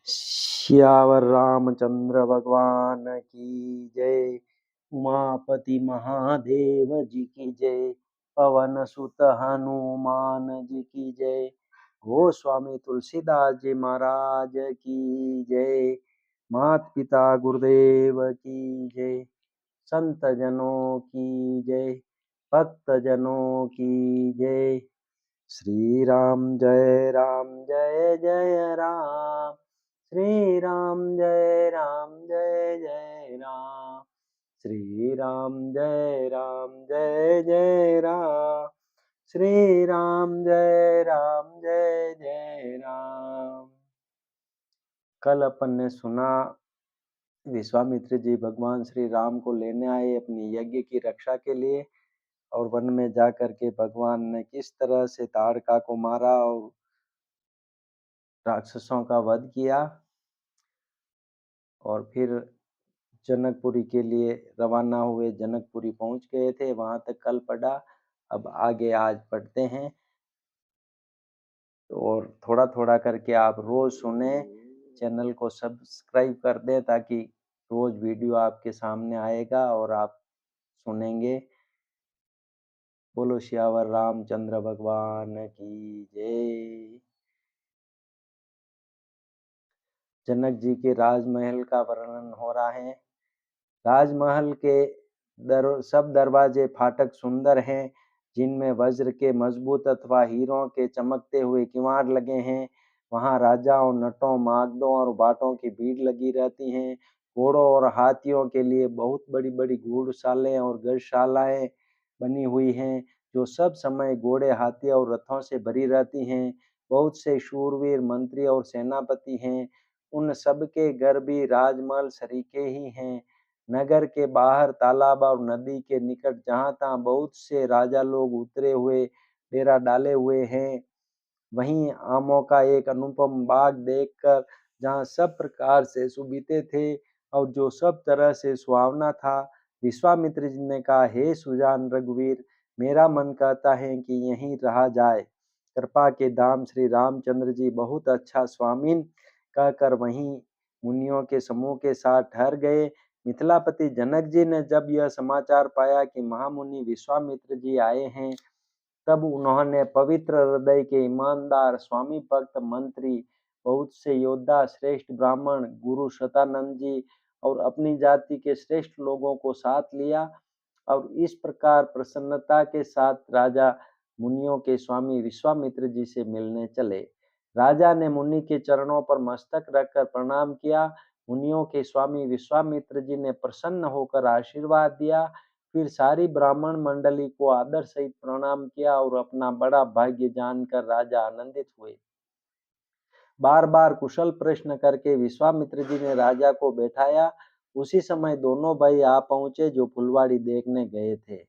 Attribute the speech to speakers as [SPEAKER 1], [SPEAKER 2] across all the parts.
[SPEAKER 1] सियावर रामचंद्र भगवान की जय। उमापति महादेव जी की जय। पवन सुत हनुमान जी की जय। गोस्वामी तुलसीदास जी महाराज की जय। मात पिता गुरुदेव की जय। संत जनों की जय। भक्त जनों की जय। श्री राम जय राम। श्री राम जय राम। श्री राम जय राम। श्री राम जय राम। कल अपन ने सुना विश्वामित्र जी भगवान श्री राम को लेने आए अपनी यज्ञ की रक्षा के लिए, और वन में जाकर के भगवान ने किस तरह से ताड़का को मारा और राक्षसों का वध किया, और फिर जनकपुरी के लिए रवाना हुए। जनकपुरी पहुंच गए थे, वहां तक कल पढ़ा। अब आगे आज पढ़ते हैं, और थोड़ा थोड़ा करके आप रोज सुने। चैनल को सब्सक्राइब कर दें ताकि रोज वीडियो आपके सामने आएगा और आप सुनेंगे। बोलो सियावर रामचंद्र भगवान की जय। जनक जी के राजमहल का वर्णन हो रहा है। राजमहल के सब दरवाजे फाटक सुंदर हैं, जिनमें वज्र के मजबूत अथवा हीरों के चमकते हुए किवाड़ लगे हैं। वहां राजाओं, नटों, मागदों और बाटों की भीड़ लगी रहती है। घोड़ों और हाथियों के लिए बहुत बड़ी बड़ी घुड़शालाएं और गौशालाएं बनी हुई हैं, जो सब समय घोड़े, हाथी और रथों से भरी रहती हैं। बहुत से शूरवीर मंत्री और सेनापति हैं। उन सब के घर भी राजमहल सरीखे ही हैं। नगर के बाहर तालाब और नदी के निकट जहां तहां बहुत से राजा लोग उतरे हुए डेरा डाले हुए हैं। वहीं आमों का एक अनुपम बाग देखकर, जहां सब प्रकार से सुविधे थे और जो सब तरह से सुहावना था, विश्वामित्र जी ने कहा, हे सुजान रघुवीर, मेरा मन कहता है कि यहीं रहा जाए। कृपा के धाम श्री रामचंद्र जी बहुत अच्छा स्वामीन कहकर वहीं मुनियों के समूह के साथ ठहर गए। मिथिलापति जनक जी ने जब यह समाचार पाया कि महामुनि विश्वामित्र जी आए हैं, तब उन्होंने पवित्र हृदय के ईमानदार स्वामी भक्त मंत्री, बहुत से योद्धा, श्रेष्ठ ब्राह्मण, गुरु शतानंद जी और अपनी जाति के श्रेष्ठ लोगों को साथ लिया, और इस प्रकार प्रसन्नता के साथ राजा मुनियों के स्वामी विश्वामित्र जी से मिलने चले। राजा ने मुनि के चरणों पर मस्तक रखकर प्रणाम किया। मुनियों के स्वामी विश्वामित्र जी ने प्रसन्न होकर आशीर्वाद दिया। फिर सारी ब्राह्मण मंडली को आदर सहित प्रणाम किया और अपना बड़ा भाग्य जानकर राजा आनंदित हुए। बार बार कुशल प्रश्न करके विश्वामित्र जी ने राजा को बैठाया। उसी समय दोनों भाई आ पहुंचे जो फुलवाड़ी देखने गए थे।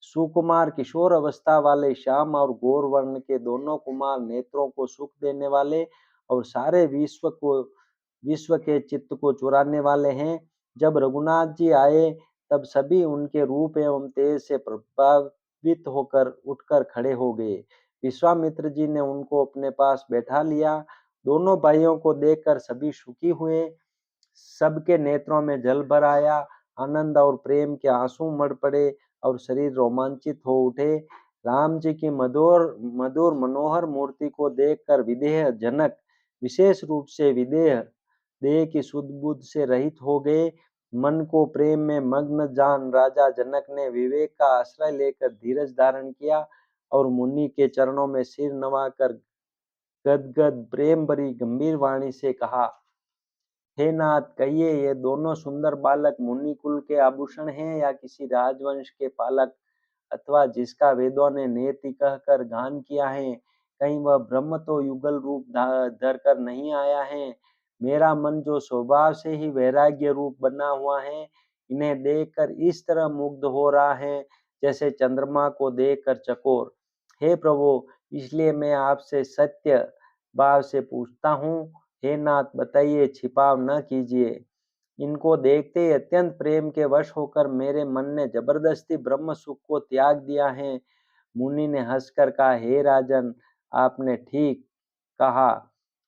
[SPEAKER 1] सुकुमार किशोर अवस्था वाले श्याम और गौर वर्ण के दोनों कुमार, नेत्रों को सुख देने वाले और सारे विश्व के चित्त को चुराने वाले हैं। जब रघुनाथ जी आए, तब सभी उनके रूप एवं तेज से प्रभावित होकर उठकर खड़े हो गए। विश्वामित्र जी ने उनको अपने पास बैठा लिया। दोनों भाइयों को देखकर सभी सुखी हुए। सबके नेत्रों में जल भर आया। आनंद और प्रेम के आंसू मढ़ पड़े और शरीर रोमांचित हो उठे। राम जी की मधुर मधुर मनोहर मूर्ति को देखकर विदेह जनक विशेष रूप से विदेह देह की सुध बुद्ध से रहित हो गए। मन को प्रेम में मग्न जान राजा जनक ने विवेक का आश्रय लेकर धीरज धारण किया और मुनि के चरणों में सिर नवाकर गदगद प्रेम भरी गंभीर वाणी से कहा, हे नाथ, कहिए, ये दोनों सुंदर बालक मुनि कुल के आभूषण हैं या किसी राजवंश के पालक, अथवा जिसका वेदों ने नेति कहकर गान किया है? कहीं वह ब्रह्म तो युगल रूप धर कर नहीं आया है? मेरा मन जो स्वभाव से ही वैराग्य रूप बना हुआ है, इन्हें देखकर इस तरह मुग्ध हो रहा है जैसे चंद्रमा को देखकर चकोर। हे प्रभु, इसलिए मैं आपसे सत्य भाव से पूछता हूँ, हे नाथ, बताइए, छिपाव न कीजिए। इनको देखते ही अत्यंत प्रेम के वश होकर मेरे मन ने जबरदस्ती ब्रह्म सुख को त्याग दिया है। मुनि ने हंसकर कहा, हे राजन, आपने ठीक कहा।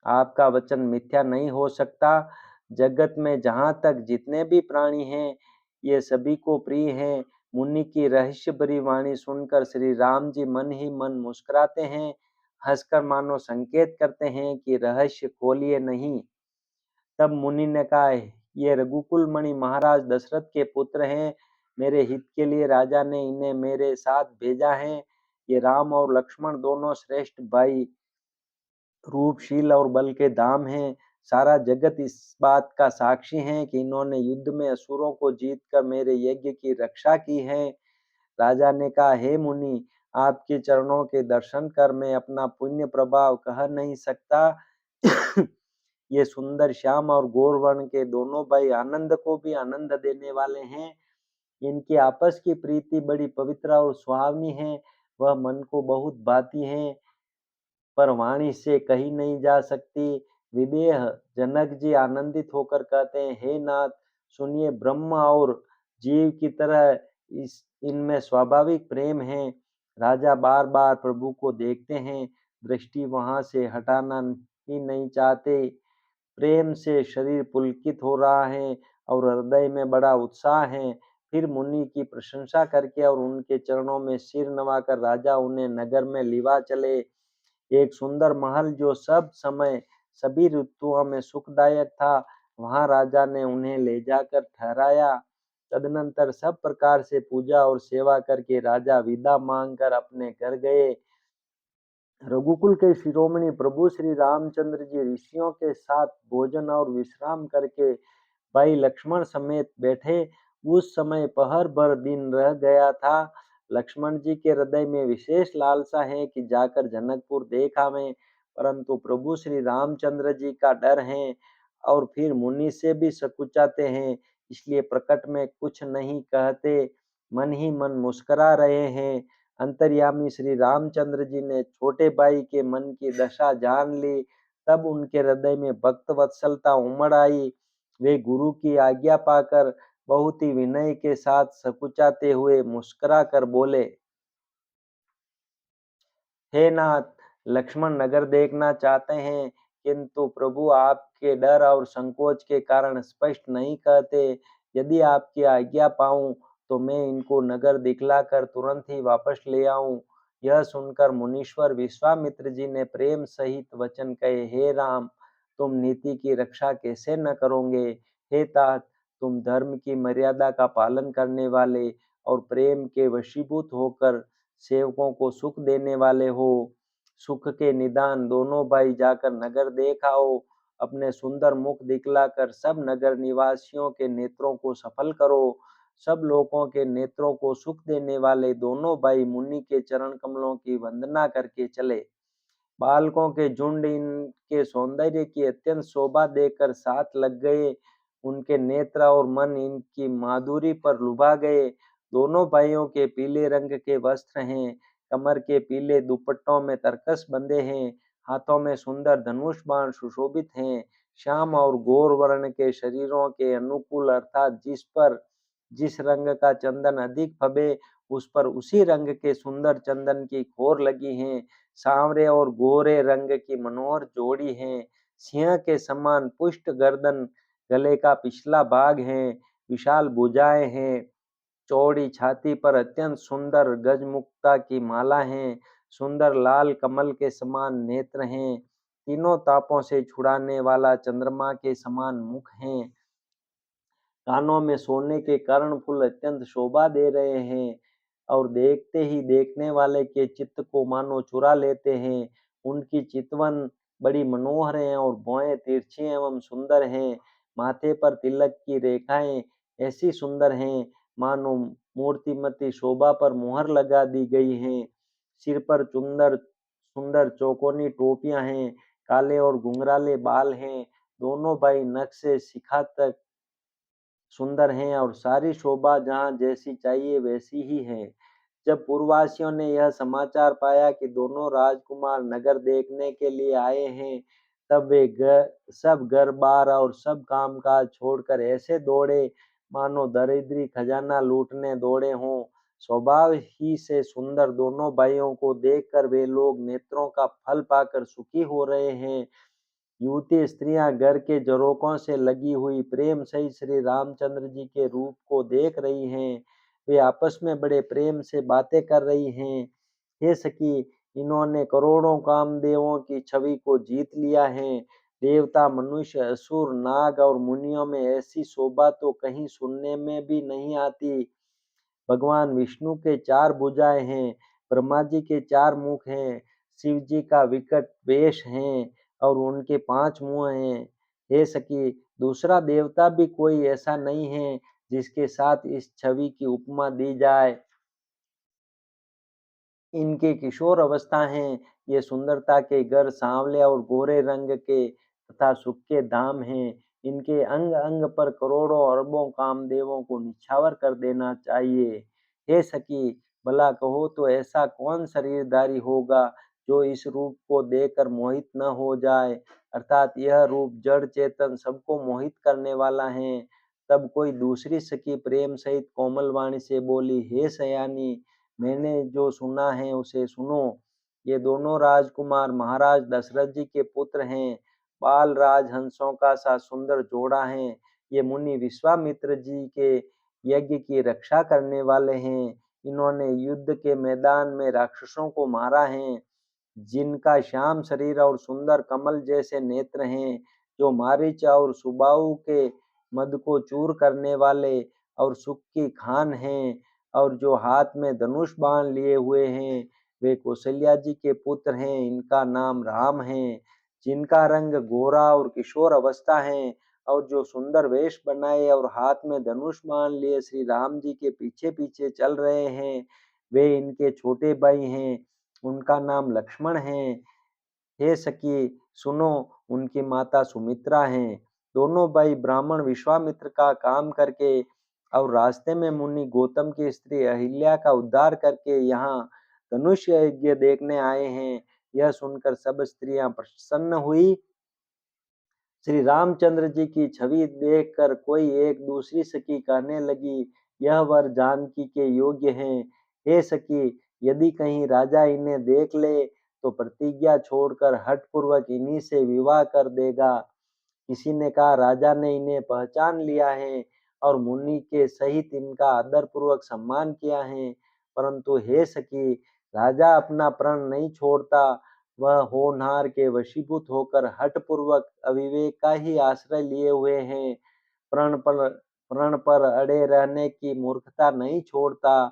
[SPEAKER 1] आपका वचन मिथ्या नहीं हो सकता। जगत में जहाँ तक जितने भी प्राणी हैं, ये सभी को प्रिय हैं। मुनि की रहस्य भरी वाणी सुनकर श्री राम जी मन ही मन मुस्कुराते हैं, हंसकर मानो संकेत करते हैं कि रहस्य खोलिए नहीं। तब मुनि ने कहा, ये रघुकुल मणि महाराज दशरथ के पुत्र हैं। मेरे हित के लिए राजा ने इन्हें मेरे साथ भेजा है। ये राम और लक्ष्मण दोनों श्रेष्ठ भाई रूप, शील और बल के धाम हैं। सारा जगत इस बात का साक्षी है कि इन्होंने युद्ध में असुरों को जीतकर मेरे यज्ञ की रक्षा की है। राजा ने कहा, हे मुनि, आपके चरणों के दर्शन कर मैं अपना पुण्य प्रभाव कह नहीं सकता। ये सुंदर श्याम और गौर वर्ण के दोनों भाई आनंद को भी आनंद देने वाले हैं। इनकी आपस की प्रीति बड़ी पवित्र और सुहावनी है। वह मन को बहुत भाती है, पर वाणी से कही नहीं जा सकती। विदेह जनक जी आनंदित होकर कहते हैं, हे नाथ, सुनिए, ब्रह्म और जीव की तरह इस इनमें स्वाभाविक प्रेम है। राजा बार बार प्रभु को देखते हैं, दृष्टि वहां से हटाना ही नहीं चाहते। प्रेम से शरीर पुलकित हो रहा है और हृदय में बड़ा उत्साह है। फिर मुनि की प्रशंसा करके और उनके चरणों में सिर नवाकर राजा उन्हें नगर में लिवा चले। एक सुंदर महल जो सब समय सभी ऋतुओं में सुखदायक था, वहां राजा ने उन्हें ले जाकर ठहराया। तदनंतर सब प्रकार से पूजा और सेवा करके राजा विदा मांगकर अपने घर गए। रघुकुल के शिरोमणि प्रभु श्री रामचंद्र जी ऋषियों के साथ भोजन और विश्राम करके भाई लक्ष्मण समेत बैठे। उस समय पहर भर दिन रह गया था। लक्ष्मण जी के हृदय में विशेष लालसा है कि जाकर जनकपुर देख आवें, परंतु प्रभु श्री रामचंद्र जी का डर है और फिर मुनि से भी सकुचाते हैं, इसलिए प्रकट में कुछ नहीं कहते, मन ही मन मुस्कुरा रहे हैं। अंतर्यामी श्री रामचंद्र जी ने छोटे भाई के मन की दशा जान ली। तब उनके हृदय में भक्त वत्सलता उमड़ आई। वे गुरु की आज्ञा पाकर बहुत ही विनय के साथ सकुचाते हुए मुस्कुरा कर बोले, हे नाथ, लक्ष्मण नगर देखना चाहते हैं, किंतु प्रभु आपके डर और संकोच के कारण स्पष्ट नहीं कहते। यदि आपकी आज्ञा पाऊं तो मैं इनको नगर दिखलाकर तुरंत ही वापस ले आऊं। यह सुनकर मुनीश्वर विश्वामित्र जी ने प्रेम सहित वचन कहे, हे राम, तुम नीति की रक्षा कैसे न करोगे। हे तात, तुम धर्म की मर्यादा का पालन करने वाले और प्रेम के वशीभूत होकर सेवकों को सुख देने वाले हो। सुख के निदान दोनों भाई जाकर नगर देख आओ। अपने सुंदर मुख दिखलाकर सब नगर निवासियों के नेत्रों को सफल करो। सब लोगों के नेत्रों को सुख देने वाले दोनों भाई मुनि के चरण कमलों की वंदना करके चले। बालकों के झुंड इनके सौंदर्य की अत्यंत शोभा देखकर साथ लग गए। उनके नेत्र और मन इनकी माधुरी पर लुभा गए। दोनों भाइयों के पीले रंग के वस्त्र हैं, कमर के पीले दुपट्टों में तरकस बंधे हैं, हाथों में सुंदर धनुष बाण सुशोभित हैं। श्याम और गौर वर्ण के शरीरों के अनुकूल अर्थात जिस पर जिस रंग का चंदन अधिक फबे, उस पर उसी रंग के सुंदर चंदन की खोर लगी हैं। सांवरे और गोरे रंग की मनोहर जोड़ी है। सिंह के समान पुष्ट गर्दन, गले का पिछला भाग है, विशाल भुजाएं हैं, चौड़ी छाती पर अत्यंत सुंदर गजमुक्ता की माला है, सुंदर लाल कमल के समान नेत्र हैं, तीनों तापों से छुड़ाने वाला चंद्रमा के समान मुख है। कानों में सोने के कर्णफूल अत्यंत शोभा दे रहे हैं और देखते ही देखने वाले के चित्त को मानो चुरा लेते हैं। उनकी चितवन बड़ी मनोहर है और भौहें तिरछी एवं सुंदर हैं। माथे पर तिलक की रेखाएं ऐसी सुंदर हैं मानो मूर्तिमती शोभा पर मुहर लगा दी गई है। सिर पर सुंदर सुंदर चौकोनी टोपियां हैं, काले और घुंघराले बाल हैं। दोनों भाई नख से शिखा तक सुंदर हैं और सारी शोभा जहाँ जैसी चाहिए वैसी ही है। जब पूर्ववासियों ने यह समाचार पाया कि दोनों राजकुमार नगर देखने के लिए आए हैं, तब वे सब घर बार और सब कामकाज छोड़कर ऐसे दौड़े मानो दरिद्री खजाना लूटने दौड़े हों। स्वभाव ही से सुंदर दोनों भाइयों को देखकर वे लोग नेत्रों का फल पाकर सुखी हो रहे हैं। युवती स्त्रियां घर के झरोकों से लगी हुई प्रेम सहित श्री रामचंद्र जी के रूप को देख रही हैं। वे आपस में बड़े प्रेम से बातें कर रही हैं। हे सखी, इन्होंने करोड़ों कामदेवों की छवि को जीत लिया है। देवता, मनुष्य, असुर, नाग और मुनियों में ऐसी शोभा तो कहीं सुनने में भी नहीं आती। भगवान विष्णु के 4 भुजाएं हैं, ब्रह्मा जी के 4 मुख हैं, शिव जी का विकट वेश है और उनके 5 मुँह हैं। हे सखी, दूसरा देवता भी कोई ऐसा नहीं है जिसके साथ इस छवि की उपमा दी जाए। इनके किशोर अवस्था हैं, ये सुंदरता के घर सांवले और गोरे रंग के तथा सुख के धाम हैं। इनके अंग अंग पर करोड़ों अरबों कामदेवों को निछावर कर देना चाहिए। हे सखी, भला कहो तो ऐसा कौन शरीरधारी होगा जो इस रूप को देखकर मोहित न हो जाए, अर्थात यह रूप जड़ चेतन सबको मोहित करने वाला है। तब कोई दूसरी सखी प्रेम सहित कोमल वाणी से बोली, हे सयानी, मैंने जो सुना है उसे सुनो। ये दोनों राजकुमार महाराज दशरथ जी के पुत्र हैं। बाल राज हंसों का सा सुंदर जोड़ा है। ये मुनि विश्वामित्र जी के यज्ञ की रक्षा करने वाले हैं। इन्होंने युद्ध के मैदान में राक्षसों को मारा है। जिनका श्याम शरीर और सुंदर कमल जैसे नेत्र हैं, जो मारीच और सुबाहु के मद को चूर करने वाले और सुख की खान हैं, और जो हाथ में धनुष बाण लिए हुए हैं, वे कौशल्या जी के पुत्र हैं। इनका नाम राम है। जिनका रंग गोरा और किशोर अवस्था है, और जो सुंदर वेश बनाए और हाथ में धनुष बाण लिए श्री राम जी के पीछे पीछे चल रहे हैं, वे इनके छोटे भाई हैं। उनका नाम लक्ष्मण है। हे सखी, सुनो, उनकी माता सुमित्रा हैं। दोनों भाई ब्राह्मण विश्वामित्र का काम करके और रास्ते में मुनि गौतम की स्त्री अहिल्या का उद्धार करके यहाँ धनुष यज्ञ देखने आए हैं। यह सुनकर सब स्त्रियां प्रसन्न हुई। श्री रामचंद्र जी की छवि देखकर कोई एक दूसरी सखी कहने लगी, यह वर जानकी के योग्य हैं। हे सखी, यदि कहीं राजा इन्हें देख ले तो प्रतिज्ञा छोड़कर हठपूर्वक इन्हीं से विवाह कर देगा। किसी ने कहा, राजा ने इन्हें पहचान लिया है और मुनि के सहित इनका आदरपूर्वक सम्मान किया है। परंतु हे सखी, राजा अपना प्रण नहीं छोड़ता। वह होनहार के वशीभूत होकर हठपूर्वक अविवेक का ही आश्रय लिए हुए हैं। प्रण पर प्रण पर अड़े रहने की मूर्खता नहीं छोड़ता।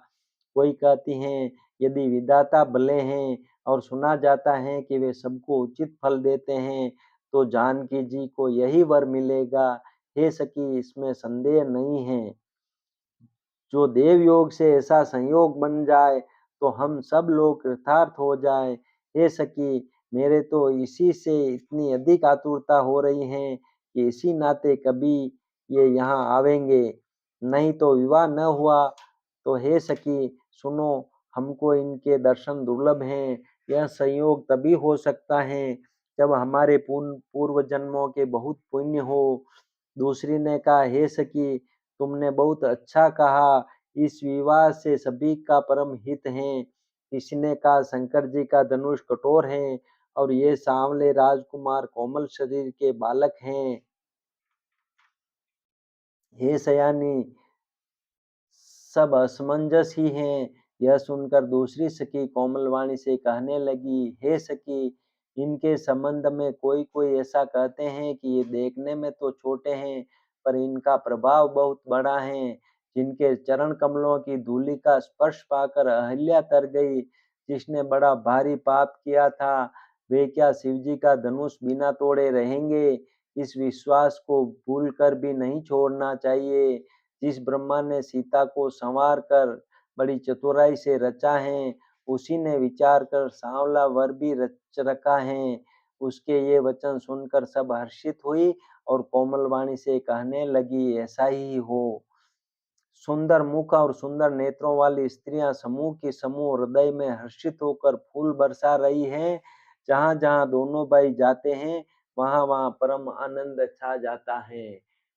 [SPEAKER 1] कोई कहती हैं, यदि विधाता भले हैं और सुना जाता है कि वे सबको उचित फल देते हैं, तो जानकी जी को यही वर मिलेगा। हे सखी, इसमें संदेह नहीं है। जो देव योग से ऐसा संयोग बन जाए तो हम सब लोग कृतार्थ हो जाए। हे सखी, मेरे तो इसी से इतनी अधिक आतुरता हो रही है कि इसी नाते कभी ये यहाँ आवेंगे, नहीं तो विवाह न हुआ तो हे सखी सुनो, हमको इनके दर्शन दुर्लभ हैं। यह संयोग तभी हो सकता है जब हमारे पूर्व जन्मों के बहुत पुण्य हो। दूसरी ने कहा, हे सखी, तुमने बहुत अच्छा कहा, इस विवाह से सभी का परम हित है। किसी ने कहा, शंकर जी का धनुष कठोर है और ये सांवले राजकुमार कोमल शरीर के बालक हैं। हे सयानी, सब असमंजस ही हैं। यह सुनकर दूसरी सखी कोमल वाणी से कहने लगी, हे सखी, इनके संबंध में कोई कोई ऐसा कहते हैं कि ये देखने में तो छोटे हैं, पर इनका प्रभाव बहुत बड़ा है। जिनके चरण कमलों की धूलि का स्पर्श पाकर अहिल्या तर गई। जिसने बड़ा भारी पाप किया था, वे क्या शिव जी का धनुष बिना तोड़े रहेंगे? इस विश्वास को भूल कर भी नहीं छोड़ना चाहिए। जिस ब्रह्मा ने सीता को संवार कर बड़ी चतुराई से रचा है, उसी ने विचार कर सांवला वर भी रच रखा है। उसके ये वचन सुनकर सब हर्षित हुई और कोमल वाणी से कहने लगी, ऐसा ही हो। सुंदर मुख और सुंदर नेत्रों वाली स्त्रियां समूह की समूह हृदय में हर्षित होकर फूल बरसा रही हैं। जहां जहां दोनों भाई जाते हैं, वहां वहां परम आनंद छा जाता है।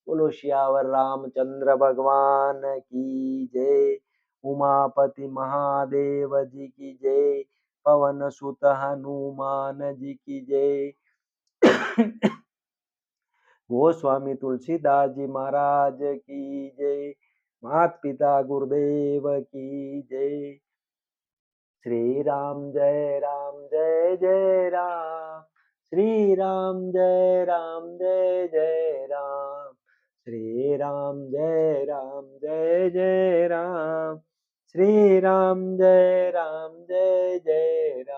[SPEAKER 1] बोलो सियावर रामचंद्र भगवान की जय। उमापति महादेव जी की जय। पवन सुत हनुमान जी की जय। गोस्वामी तुलसीदास जी महाराज की जय। मात पिता गुरुदेव की जय। श्री राम जय राम जय जय राम। श्री राम जय राम जय जय राम। श्री राम जय राम जय जय राम। श्री राम जय राम जय जय राम।